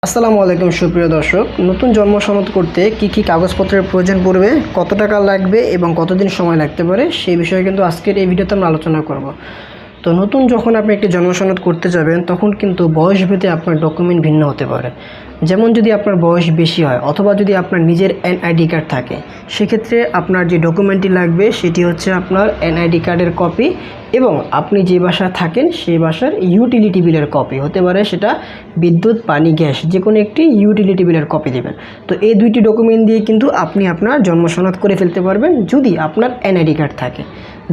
আসসালামু আলাইকুম সুপ্রিয় দর্শক, নতুন জন্ম সনদ করতে কি কাগজপত্রের প্রয়োজন পড়বে, কত টাকা লাগবে এবং কতদিন সময় লাগতে পারে সেই বিষয়ে কিন্তু আজকের এই ভিডিওতে আমরা আলোচনা করব। তো নতুন যখন আপনি একটি জন্ম সনদ করতে যাবেন তখন কিন্তু বয়স ভেদে আপনার ডকুমেন্ট ভিন্ন হতে পারে। যেমন যদি আপনার বয়স বেশি হয় অথবা যদি আপনার নিজের এনআইডি কার্ড থাকে, সেক্ষেত্রে আপনার যে ডকুমেন্টটি লাগবে সেটি হচ্ছে আপনার এনআইডি কার্ডের কপি এবং আপনি যে বাসায় থাকেন সেই বাসার ইউটিলিটি বিলের কপি হতে পারে, সেটা বিদ্যুৎ, পানি, গ্যাস যে কোনো একটি ইউটিলিটি বিলের কপি দেবেন। তো এই দুইটি ডকুমেন্ট দিয়ে কিন্তু আপনি আপনার জন্ম সনদ করে ফেলতে পারবেন যদি আপনার এনআইডি কার্ড থাকে।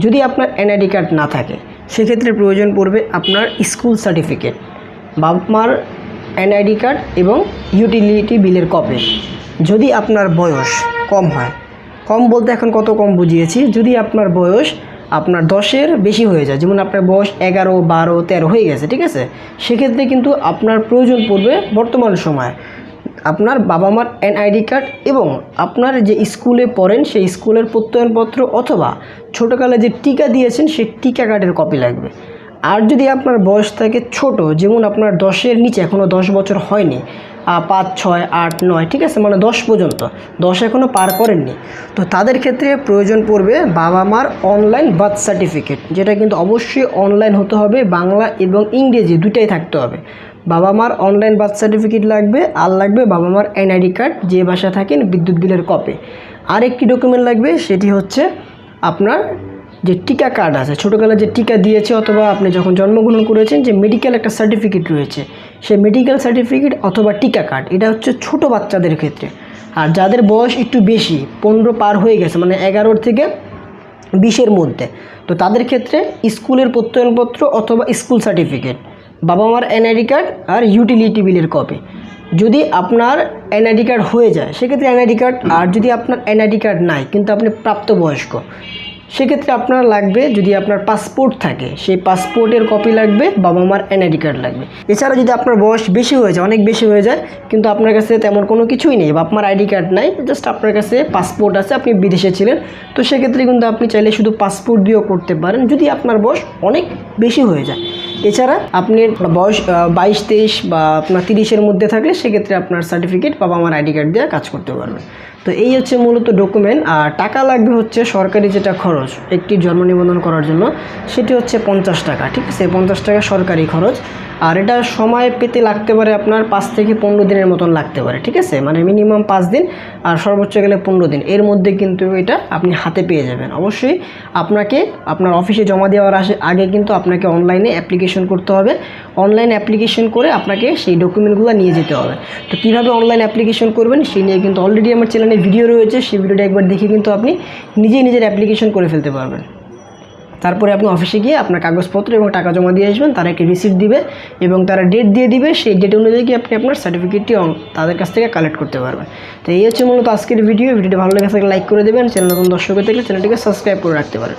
যদি আপনার এনআইডি কার্ড না থাকে সেক্ষেত্রে প্রয়োজন পড়বে আপনার স্কুল সার্টিফিকেট, বাবা মার এনআইডি কার্ড এবং ইউটিলিটি বিলের কপি। যদি আপনার বয়স কম হয়, কম বলতে এখন কত কম বুঝিয়েছি, যদি আপনার বয়স আপনার 10-এর বেশি হয়ে যায়, যেমন আপনার বয়স 11, 12, 13 হয়ে গেছে, ঠিক আছে, সেক্ষেত্রে কিন্তু আপনার প্রয়োজন পড়বে বর্তমান সময়ে আপনার বাবা মার এনআইডি কার্ড এবং আপনার যে স্কুলে পড়েন সেই স্কুলের প্রত্যয়নপত্র অথবা ছোটোকালে যে টিকা দিয়েছেন সেই টিকা কার্ডের কপি লাগবে। আর যদি আপনার বয়স থাকে ছোট, যেমন আপনার 10-এর নিচে, এখনও 10 বছর হয়নি, 5, 6, 8, 9, ঠিক আছে, মানে 10 পর্যন্ত, 10 এখনও পার করেননি, তো তাদের ক্ষেত্রে প্রয়োজন পড়বে বাবা মার অনলাইন বার্থ সার্টিফিকেট, যেটা কিন্তু অবশ্যই অনলাইন হতে হবে, বাংলা এবং ইংরেজি দুটাই থাকতে হবে। বাবা মার অনলাইন বার্থ সার্টিফিকেট লাগবে, আর লাগবে বাবা মার এনআইডি কার্ড, যে বাসায় থাকেন বিদ্যুৎ বিলের কপি। আরেকটি ডকুমেন্ট লাগবে, সেটি হচ্ছে আপনার যে টিকা কার্ড আছে, ছোটোকালে যে টিকা দিয়েছে অথবা আপনি যখন জন্মগ্রহণ করেছেন যে মেডিকেল একটা সার্টিফিকেট রয়েছে, সেই মেডিকেল সার্টিফিকেট অথবা টিকা কার্ড, এটা হচ্ছে ছোট বাচ্চাদের ক্ষেত্রে। আর যাদের বয়স একটু বেশি, 15 পার হয়ে গেছে, মানে 11 থেকে 20-এর মধ্যে, তো তাদের ক্ষেত্রে স্কুলের প্রত্যয়নপত্র অথবা স্কুল সার্টিফিকেট, বাবা মার এনআইডি কার্ড আর ইউটিলিটি বিলের কপি। যদি আপনার এনআইডি কার্ড হয়ে যায় সেক্ষেত্রে এনআইডি কার্ড, আর যদি আপনার এনআইডি কার্ড নাই কিন্তু আপনি প্রাপ্তবয়স্ক, সেক্ষেত্রে আপনার লাগবে, যদি আপনার পাসপোর্ট থাকে সেই পাসপোর্টের কপি লাগবে, বাবা মার এনআইডি কার্ড লাগবে। এছাড়া যদি আপনার বয়স বেশি হয়ে যায়, অনেক বেশি হয়ে যায়, কিন্তু আপনার কাছে তেমন কোনো কিছুই নেই, বাবা মার আইডি কার্ড নাই, জাস্ট আপনার কাছে পাসপোর্ট আছে, আপনি বিদেশে ছিলেন, তো সেক্ষেত্রে কিন্তু আপনি চাইলে শুধু পাসপোর্ট দিয়েও করতে পারেন যদি আপনার বয়স অনেক বেশি হয়ে যায়। এছাড়া আপনি বয়স 22, 23 বা আপনার 30-এর মধ্যে থাকলে সেক্ষেত্রে আপনার সার্টিফিকেট বাবা মার আইডি কার্ড দিয়ে কাজ করতে পারবেন। তো এই হচ্ছে মূলত ডকুমেন্ট। আর টাকা লাগবে হচ্ছে সরকারি যেটা খরচ একটি জন্ম নিবন্ধন করার জন্য, সেটি হচ্ছে 50 টাকা, ঠিক আছে, 50 টাকা সরকারি খরচ। আর এটা সময় পেতে লাগতে পারে আপনার 5 থেকে 15 দিনের মতন লাগতে পারে, ঠিক আছে, মানে মিনিমাম 5 দিন আর সর্বোচ্চ গেলে 15 দিন, এর মধ্যে কিন্তু এটা আপনি হাতে পেয়ে যাবেন। অবশ্যই আপনাকে আপনার অফিসে জমা দেওয়ার আগে কিন্তু আপনাকে অনলাইনে অ্যাপ্লিকেশন করতে হবে। অনলাইন অ্যাপ্লিকেশন করে আপনাকে সেই ডকুমেন্টগুলো নিয়ে যেতে হবে। তো কীভাবে অনলাইন অ্যাপ্লিকেশন করবেন সেই নিয়ে কিন্তু অলরেডি আমার চ্যানেলে ভিডিও রয়েছে, সেই ভিডিওটা একবার দেখে কিন্তু আপনি নিজের অ্যাপ্লিকেশন করে ফেলতে পারবেন। তারপরে আপনি অফিসে গিয়ে আপনার কাগজপত্র এবং টাকা জমা দিয়ে আসবেন, তারা একটি রিসিপ্ট দিবে এবং তারা ডেট দিয়ে দিবে, সেই ডেট অনুযায়ী আপনি আপনার সার্টিফিকেটটি তাদের কাছ থেকে কালেক্ট করতে পারবেন। তো এই হচ্ছে মূলত আজকের ভিডিওটি ভালো লেগে থাকলে লাইক করে দেবেন, চ্যানেল নতুন দর্শক হয়ে থাকলে চ্যানেলটিকে সাবস্ক্রাইব করে রাখতে পারেন।